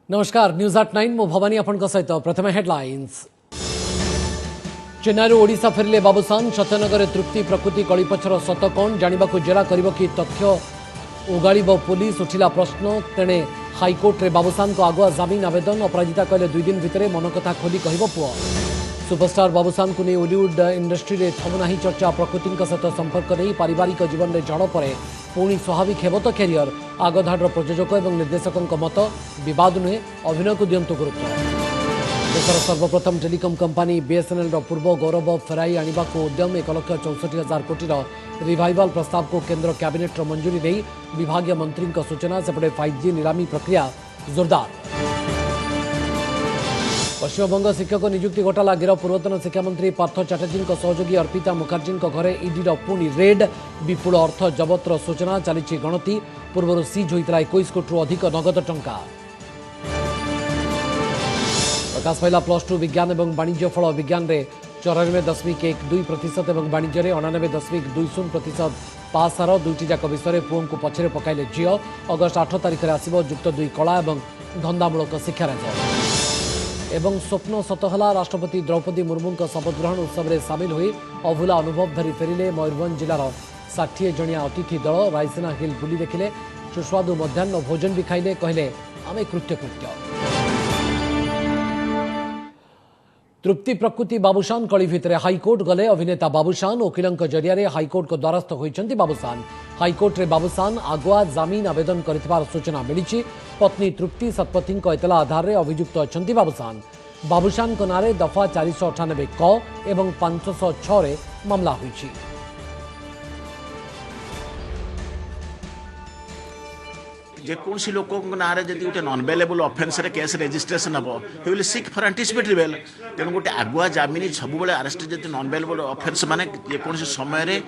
नमस्कार news at 9 मो भवानी आपण सहित प्रथम हेडलाइंस। चेन्नई ओडिशा फेरिले बाबूसान सत्यनगर तृप्ति प्रकृति कलिपछर सत कौन जानिबाकु जेरा करिबो कि तथ्य उगाड़ब पुलिस उठिला प्रश्न। तेणे हाइकोर्ट रे बाबूसान को आगुआ जमीन आवेदन। अपराजिता कहले 2 दिन भितर मन कथा खोली कहबो पुओ। सुपरस्टार बाबूसान को नहीं ओलीवुड इंडस्ट्री रे थमुना चर्चा। प्रकृति सहित संपर्क नहीं पारिवारिक जीवन में जड़ पर पुणी स्वाभाविक हेब तो कैरियर। आगधाड़ प्रयोजक और निर्देशकों मत विवाद नुहे अभिनय को दिंतु गुरुत्व। देशर सर्वप्रथम टेलीकॉम कंपनी बीएसएनएल पूर्व गौरव फेराई आने को उद्यम 1,64,000 कोटी रिवाइवाल प्रस्ताव को केंद्र कैबिनेट मंजूरी नहीं विभागीय मंत्री सूचना। सेपटे 5G नीलामी प्रक्रिया जोरदार। पश्चिमबंग शिक्षक नियुक्ति घोटाला गिरफ पूर्वतन शिक्षामंत्री पार्थ चैटर्जी सहयोगी अर्पिता मुखर्जी घरे ईडी पुणी रेड। विपुल अर्थ जबतर सूचना। चली गणति। पूर्व सीज होता 21 कोटी अधिक नगद टंका। प्रकाश पाइला +2 विज्ञान और वाणिज्य फल। विज्ञान में 94.12% और वाणिज्य में 99.20% पास हार। दुईटी जाक विषय पुओं को पछरे पकाइले झील। अगस्ट 8 तारिख में आसिब युक्त 2 कला और धंदामूलक शिक्षा रेजल्ट। एवं स्वप्न सतहला। राष्ट्रपति द्रौपदी मुर्मू शपथ ग्रहण उत्सव में सामिल हुई अभूला अनुभव धरी फेरिले मयूरभंज जिलार 60 जणिया अतिथि दल। रायसीना हिल बुली देखिले। सुस्वादु मध्याह्न भोजन भी खाइले। कहले आमे कृत्य। तृप्ति प्रकृति बाबूसान कली भितर हाइकोर्ट गले। अभिनेता बाबूसान वकिलों जरिया हाइकोर्ट को द्वारस्थ होती बाबूसान। हाइकोर्ट रे बाबूसान आगुआ जमीन आवेदन कर सूचना मिली। पत्नी तृप्ति शतपथी एतला आधार अभियुक्त अच्छा बाबूसान। बाबूसान नारे दफा 498 क एवं 506 मामला हुई। जेकोसी लोक ना गोटे non bailable offence case registration हम will seek for anticipatory bail. तेणु गोटे आगुआ जमीन सब अरेस्ट जब नन बेलेबल अफेन्स माने जेकोसी समय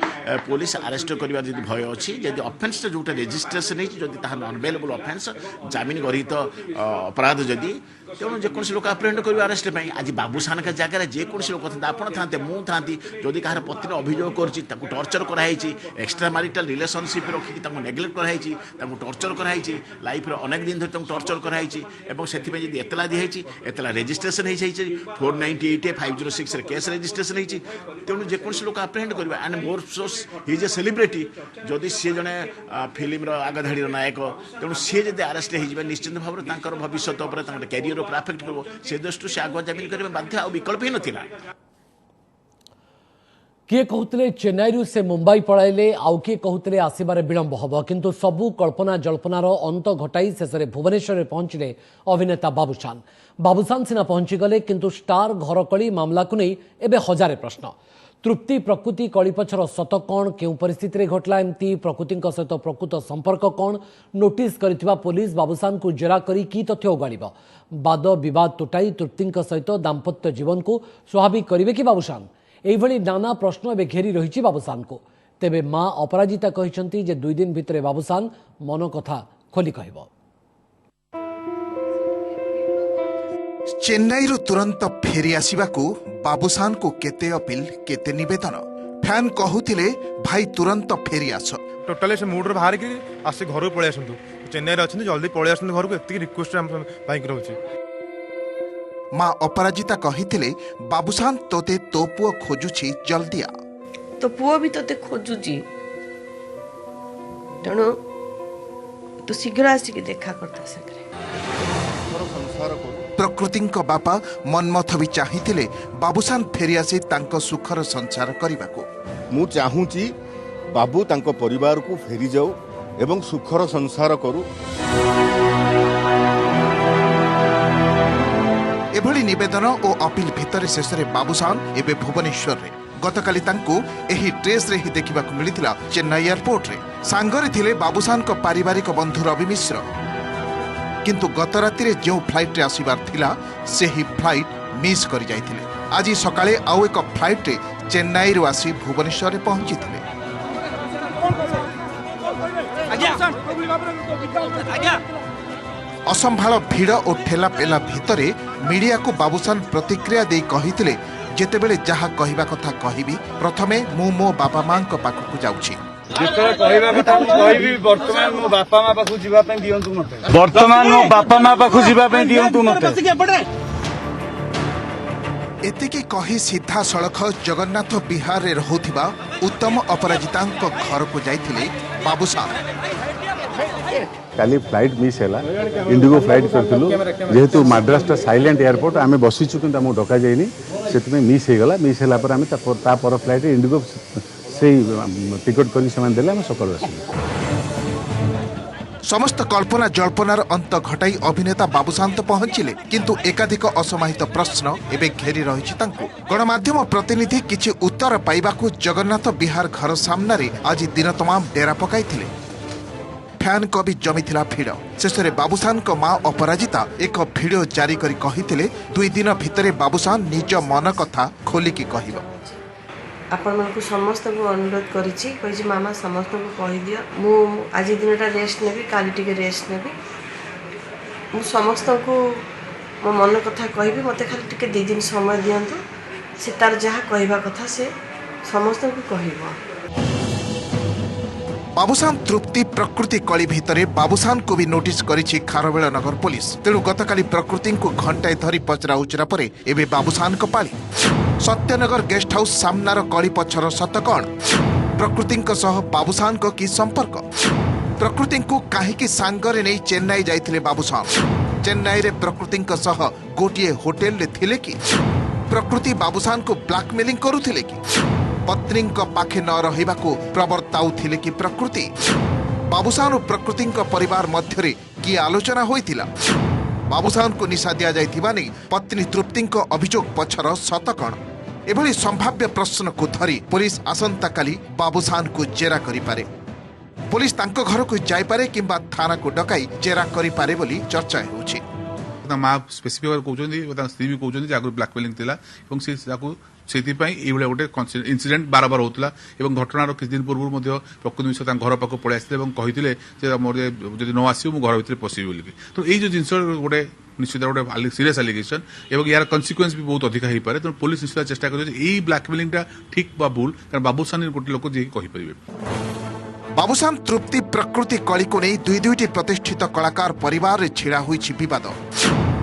पुलिस अरेस्ट करवा भय अच्छी। जब अफेन्स जोटा रेजिस्ट्रेशन होती नन बेलेबल अफेन्स जमीन गृहीत अपराध जदि तेणु जेकोसी लोक आप्रेहेंड कर अरेस्ट आज बाबूसान का जगह जेकोसी लोक था आप था मुझे था जदि कहार पत्नी अभियोग कर टर्चर कराई एक्सट्रा मैरिटल रिलेशनशिप रखिक नेग्लेक्ट कराई टर्चर कराई लाइफ अनेक दिन धरी टर्चर कराई से एतला दिखाई एतला रेजिस्ट्रेशन हो 498 506 केस रेजिस्ट्रेशन होती। तेणु जेकोसी लोक आप्रेहेंड कर and more source he is a celebrity जदि सी जड़े फिल्म आगधाड़ी नायक तेणु सी जब अरेस्ट हो निश्चित भाव में भविष्य कैरियर अफेक्ट कर से दृष्टि से आगुआ जमीन करने बाध्य आ विकल्प ही नथिला। किए कहते चेन्नई से मुंबई पड़ाइले आउ किए कहते आसबार विलंब हम किंतु सबू कल्पना जल्पनार अंत घटाई शेष में भुवनेश्वर पहुंचले अभिनेता बाबूसान। बाबूसान सिना पहुंचीगले किंतु स्टार घरकली मामला को नहीं एबे हजारे प्रश्न। तृप्ति प्रकृति कलिपछर सत कौन क्यों परिस्थिति घटला एमती प्रकृति सहित प्रकृत संपर्क कौन नोटिस करिथिबा पुलिस बाबूसान को जेरा करी की तथ्य उगाड़िब। वाद विवाद तुटाई तृप्ति सहित दाम्पत्य जीवन को स्वाभाविक करिवे कि बाबूसान। एभली नाना प्रश्न एवं घेरी रही बाबूसान को। तेबे मां अपराजिता कहते जे 2 दिन भितर बाबूसान मन कथा खोली कहब। चेन्नई तुरंत फेरी आसवाकू बाबूसान को केते अपील केते निवेदन। फैन कहूथिले भाई तुरंत फेरी आस। टोटाली से मूड बाहर की आसे घर को पळै आसंतु। चेन्नई रे अछन जल्दी पळै आसंतु घर को एति रिक्वेस्ट हम भाई रहउची। मां अपराजिता कहिथिले बाबूसान तोते तो पुओ खोजुछि जल्दी आ। तो पुओ भी तोते खोजुछि तेणु तो शीघ्र आसिक देखा करता सके। प्रकृति बापा मनमथ भी चाहिए बाबूसान फेरी आसी तांको सुखर संसार करने। मु चाहूची बाबू तांको परिवार को फेरी जाऊ एवं सुखर संसार करू। एभली निवेदन और अपील भितर शेष में बाबूसान एबे भुवनेश्वर रे गतकाली तांको एही ड्रेस रे ही देखा मिलता चेन्नई एयरपोर्ट रे। सांगरे थिले बाबूसान को पारिवारिक बंधु रवि मिश्र। किंतु गत राति रे जो फ्लाइट रे आसीबार थिला से ही फ्लाइट मिस कर जाइथिले। आज सकाळे आउ एक फ्लाइट रे चेन्नई रो आसी भुवनेश्वर रे पहुंची थिले। असंभाल भीड़ और ठेला पेला भितरे मीडिया को बाबूसान प्रतिक्रिया दे कहिथिले जेतेबेले जहा कहिबा कथा कहिबी प्रथमे मु मो बापा मां को पाखकु जाउछि। ଯେତେବେଳେ କହିବା କଥା ମୁଁ କହିବି ବର୍ତ୍ତମାନ ମୋ ବାପା ମା ପାଖକୁ ଯିବା ପାଇଁ ଦିଅନ୍ତୁ ମତେ ବର୍ତ୍ତମାନ ମୋ ବାପା ମା ପାଖକୁ ଯିବା ପାଇଁ ଦିଅନ୍ତୁ ମତେ ଏତିକି କହି ସିଧାସଳଖ ଜଗନ୍ନାଥ ବିହାରରେ ରହୁଥିବା ଉତ୍ତମ ଅପରାଜିତାଙ୍କ ଘରକୁ ଯାଇଥିଲେ ବାବୁସାନ। काली फ्लाइट मिस है इंडिगो फ्लाइट करूँ जेहेतु मद्रासटा साइलेंट एयरपोर्ट आम बसीचु कि डका जाइनी से मिस होगला मिस होगापर आम पर फ्लाइट इंडिगो से टिकट कर सकाल आस समस्त कल्पना जल्पनार अंत घटाई अभिनेता बाबूसान तो पहुंचिले किंतु एकाधिक असमाहित प्रश्न एबे घेरी रही गणमाध्यम प्रतिनिधि किछि उत्तर पाइबाकू जगन्नाथ बिहार घर सामने आज दिन तमाम डेरा पकाइथिले। फैन को भी जमीथिला भिड़ शेष में बाबूसान को मां अपराजिता एक भिडियो जारी करी कहिथिले 2 दिन भितरे बाबूसान निज मन कथा खोलिकी कहबो। आपण मानकु समस्त को अनुरोध करिछि कहि मामा समस्त को कहि दियो मु आज दिनटा रेस्ट नेबी काली टिके रेस्ट नेबी मु समस्त को मो मन कथा कहबी मते खाली टिके 2 दिन समय दियंतु से तार जहा कहबा कथा से समस्त को कहबो। बाबूसान तृप्ति प्रकृति कली भितरे बाबूसान को भी नोटिस करिछि खारवेल नगर पुलिस तेणु गतकाली प्रकृति को घंटाए धरी पचरा उचरा परे एबे बाबूसान को पाली सत्यनगर गेस्ट हाउस सामनार कली पछर सत कौन प्रकृति बाबूसान को की संपर्क प्रकृति को कहीं सांगरे नहीं चेन्नई जाइथिले बाबूसान चेन्नई रे प्रकृति गोटे होटेल रे थिले कि प्रकृति बाबूसान को ब्लैकमेलिंग करुथिले कि पत्नी पाखे न रहिबा को प्रवर्ताउथिले कि प्रकृति बाबूसान और प्रकृति परिवार मध्य की आलोचना होइथिला बाबूसान को निशा दिया जाइथिबा नै पत्नी तृप्ति अभियोग पछर सत कण एभली संभाव्य प्रश्न को धरी पुलिस आसंता काली बाबूसान को जेरा करि पारे पुलिस तांको घर को जाय पारे किंबा थाना को डकाई जेरा करि पारे बोली चर्चा होउछि। माँ स्पेसिफिक कहते स्त्री भी कहते आगुरी ब्लाकमेलिंग थी से गोटे इनसीडेंट बार बार होता है घटनार किछ दिन पूर्व प्रकृति मिश्र घर पाक पलि आसते कहते मोर जब न आसो घर भर पशि बोलिकी तो ये जो जिन गोटे निश्चित गोटे सीरियस एलिगेशन और यार कन्सिक्वेन्स भी बहुत अधिक हो पाए तेणु पुलिस निश्चित चेष्टा कर ब्लाकमेलिंगटा ठीक बा भूल कारण बाबूसान गोटे लोक जी कहीपर। बाबूसान तृप्ति प्रकृति कली को नहीं दुईटी प्रतिष्ठित कलाकार परिवार रे छिड़ा होइछि विवाद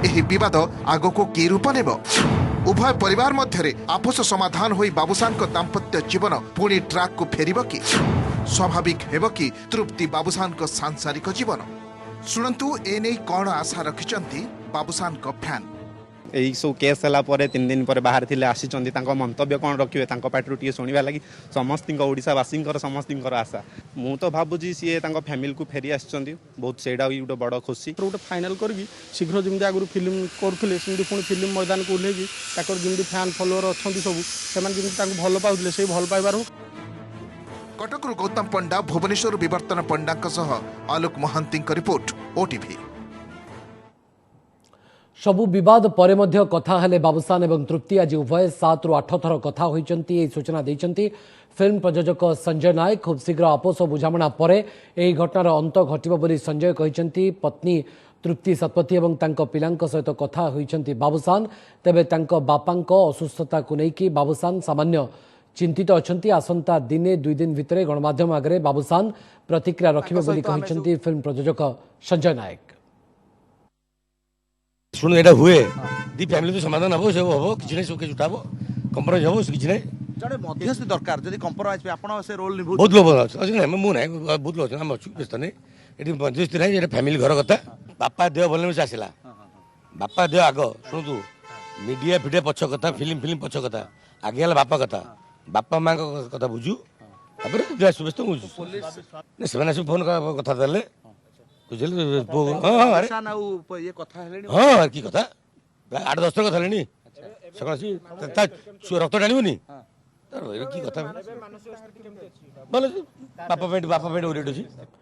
एही विवाद आगो को की रूप नेब उभय परिवार मध्य आपस समाधान होई बाबूसान को दाम्पत्य जीवन पुणी ट्रैक को फेरिब कि स्वाभाविक हेब कि तृप्ति बाबूसान को सांसारिक जीवन शुणंतु एने कौन आशा रखिचंती बाबूसान को फैन यही सब केस है 3 दिन पर बाहर थे आसी मंतव्य कौन रखिए पार्टी टे शुणा लगी समस्त ओडावासी समस्त आशा मु तो भावुँ सी फैमिली को फेरी आस बहुत से गोटे बड़ खुशी गोटे फाइनाल करके शीघ्र जमी आगुरी फिल्म करुले पुणी फिल्म मैदान को ओह्लैकी जमी फैन फलोअर अच्छा सब से भल पाते से भल पाइबार कटकरू गौतम पंडा भुवनेश्वर विवर्तन पंडा आलोक महांती रिपोर्ट ओटीवी। सबु विवाद परे मध्य कथा हेले बाबूसान एवं तृप्ति आज उभय 7 ରୁ 8 थर कथा होइचंती ए सूचना दैचंती फिल्म प्रयोजक संजय नायक खूब शीघ्र आपस बुझामणा परे एही घटनार अंत घटिबो बोली संजय कहिचंती पत्नी तृप्ति शतपथी एवं तांको पिलांक सहित कथा होइचंती बाबूसान तेबे तांको बापांको असुस्थता को नेकी बाबूसान सामान्य चिंतित अछंती आसंता दिने 2 दिन भितरे गणमाध्यम आगरे बाबूसान प्रतिक्रिया रखिबे बोली कहिचंती फिल्म प्रयोजक संजय नायक। शुणु यहाँ हुए दी फैमिली तो समाधान हम सब हम कि सब किसी उठाब कंप्रोमाइज हम कि जड़े मध्यस्थी दरकार जदि कंप्रोमाइज आपण से रोल निभु बहुत लोग अच्छे मु ना बहुत लोग अच्छे अच्छु व्यस्त नहीं ये मध्यस्थी ना ये फैमिली घर कथा बापा देह भल से आसला बापा देह आग शुणु मीडिया फिडिया पछ कथा फिल्म पछ कथा आगे है बापा कथा बापा माँ कथा बुझु व्यस्त बुझु से फोन कथा देले बुझे हाँ कि कथा 8-10 थर कथा लेनी सकाल रक्त टाणुनि कि कथा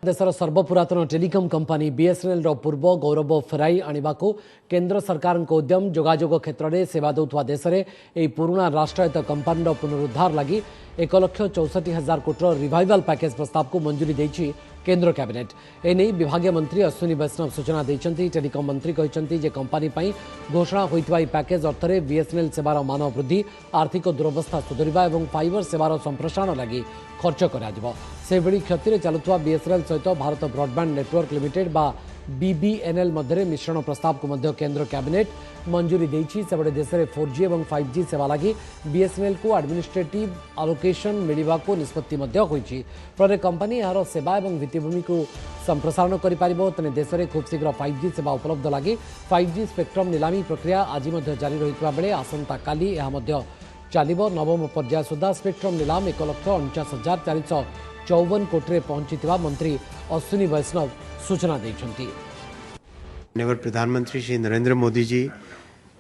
देशर सर्वपुरातन टेलिकम कंपनी बीएसएनएल रो पूर्व गौरव फेराई आनिबाकू केंद्र सरकार उद्यम जोगाजोग क्षेत्र में सेवा देउथवा देश में यह पुराना राष्ट्रायत्त कंपनी पुनरुद्धार लगी 1,64,000 कोटी रिवाइवल पैकेज प्रस्ताव को मंजूरी देछि केंद्र कैबिनेट एने विभागीय मंत्री अश्विनी वैष्णव सूचना देइछन्ति। टेलिकम मंत्री कहिछन्ति जे कंपनी पई घोषणा होइतबा पैकेज अर्थरे बीएसएनएल सेवार मान वृद्धि आर्थिक दुरवस्था सुधरिबा एवं फाइबर सेवार संप्रसारण लागि खर्च कराजिबो। सेबडी क्षति चलुवा बीएसएनएल सहित भारत ब्रॉडबैंड नेटवर्क लिमिटेड बा बीबीएनएल मध्य मिश्रण प्रस्ताव को मध्य केंद्र कैबिनेट मंजूरी देछि। सेबडे देश में 4G और 5G सेवा लगी बीएसएनएल को एडमिनिस्ट्रेटिव अलोकेशन मिलवा को निष्पत्ति मध्य होइछि। फल कंपनी यार सेवा और भित्तिभूमि को संप्रसारण करि पारिबो। तेने देश में खूब शीघ्र 5G सेवा उपलब्ध लगी 5G स्पेक्ट्रम नीलामी प्रक्रिया आज मध्य जारी रहितबा बेले आसंता काली यह मध्य चलिबो। नवम पर्याय सुधा स्पेक्ट्रम नीलाम 1,49,454 कोटी पहुंची मंत्री अश्विनी वैष्णव सूचना देइछन्ति। माननीय प्रधानमंत्री श्री नरेंद्र मोदी जी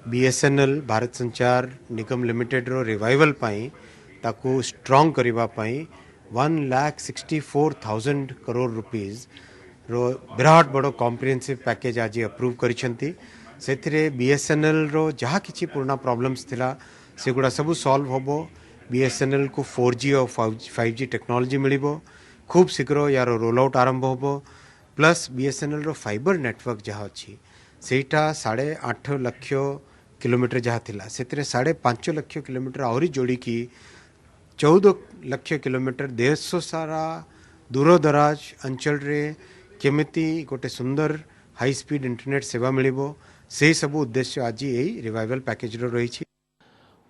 बीएसएनएल भारत संचार निगम लिमिटेड रो रिवाइवल पाई ताकू स्ट्रांग करिबा पाई 1,64,000 करोड़ रुपीस रो विराट बड़ो कॉम्प्रिहेंसिव पैकेज आज अप्रूव करिसंती। सेथिरे बीएसएनएल रो जहा किछि पुराना प्रॉब्लम्स थिला सेगुडा सब सॉल्व होबो। बीएसएनएल को 4G और 5G टेक्नोलॉजी मिलिबो। खूब शीघ्र यार रोल आउट आरंभ होबो। प्लस बीएसएनएल रो फाइबर नेटवर्क जहाँ अच्छी सेटा 8.5 लाख किलोमीटर जहाँ थिला सेतिरे 5.5 लाख किलोमीटर आहरी जोड़ी की 14 लाख किलोमीटर देश सारा दूर दराज अंचल रे केमिति गोटे सुंदर हाई स्पीड इंटरनेट सेवा मिलिबो से सब उद्देश्य आज यही रिवाइवल पैकेज रो रही।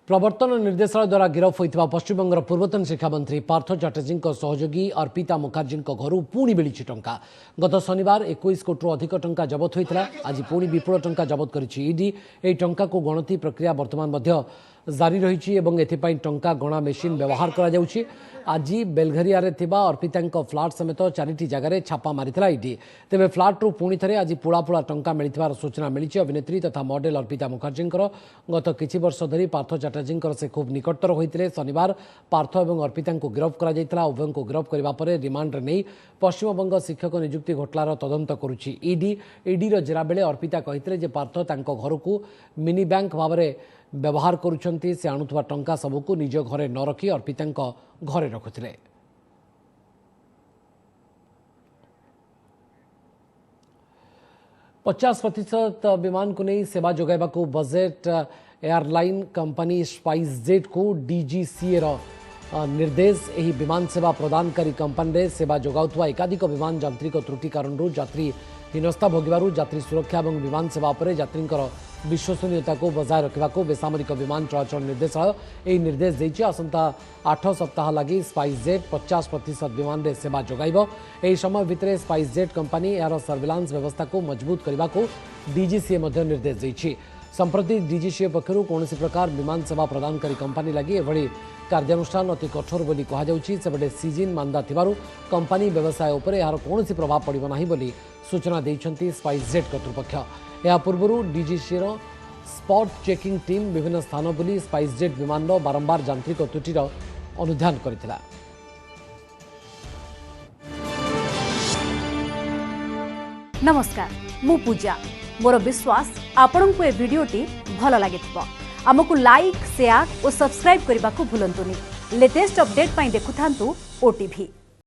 प्रवर्तन निर्देशालय द्वारा गिरफ होइतिबा पश्चिमबंगर पूर्वतन शिक्षा मंत्री पार्थ चैटर्जी सहयोगी अर्पिता मुखर्जी घर पुणी मिली टंका। गत शनिवार 21 कोटी अधिक टंका जबत होता। आज पुणी विपुल टंका जबत करिछि ईडी। एही टंका को गणति प्रक्रिया वर्तमान मध्य जारी रही और एथिपाई टंका गणा मेसीन व्यवहार करा जाउछि। आज बेलघरिया रे थिबा अर्पिता फ्लाट समेत 4टी जगह छापा मारिथिला ईडी। तेबे फ्लाट रु पुणी थे आज पुला पुला टंका मिलिथिबार सूचना मिली। अभिनेत्री तथा मॉडल अर्पिता मुखर्जी गत किछि वर्ष धरी पार्थ चैटर्जी से खूब निकटतर होते। शनिवार पार्थ और अर्पिता को गिरफ करा जायतिला। उभय को गिरफ करबा परे रिमांड रे नहीं पश्चिमबंग शिक्षक नियुक्ति घोटालार तदंत करुछि ईडी। ईडी जेरा बेले अर्पिता कहिथिले जे पार्थ तांको घर को मिनी बैंक भाव में व्यवहार करुछंती। से आणुथबा टंका सबको निज घरे न रखी अर्पिता घरे रखुथिले। %50 विमान को नहीं सेवा जोगाइबा को बजेट एयरलाइन कंपनी स्पाइसजेट को डीजीसीए निर्देश। एही विमान सेवा प्रदानकारी कंपनी रे सेवा जोगाउथवा एकाधिक विमान यांत्रिक त्रुटि कारण यात्री हीनस्था भोगवार यात्री सुरक्षा और विमान सेवा पर यात्री विश्वसनीयता को बजाय रखा बेसामरिक विमान चलाचल निर्देशालय यह निर्देश देइछि। आसंता 8 सप्ताह लगी स्पाइसजेट 50% विमान रे सेवा जोगाइब। एही समय भितर स्पाइसजेट कंपनी यार सर्विलांस व्यवस्था को मजबूत करने को डीजीसीए निर्देश देइछि। संप्रति डीजीसीए पक्षर कौन प्रकार विमान सेवा प्रदानकारी कंपनी लगी एभली कार्यानुष्ठान अति कठोर बोली कहुछि। सेबडे सीजन मांदा थिबारु कंपनी व्यवसाय उपर यार कौन प्रभाव पड़िबो नाही बोली सूचना देइछन्ति स्पाइसजेट कर्तृपक्ष। या पूर्व डीजीसीए स्पॉट चेकिंग टीम विभिन्न स्थान बुली स्पाइसजेट विमान बारंबार यांत्रिक त्रुटिर अनुध्यान करथिला। नमस्कार, मु पूजा। मोर विश्वास आपन को ए वीडियोटी भल लागिथिबो। हमकु लाइक, शेयर और सब्सक्राइब करने को भूलंतुनी। लेटेस्ट अपडेट पाई देखुथांतु ओटीवी।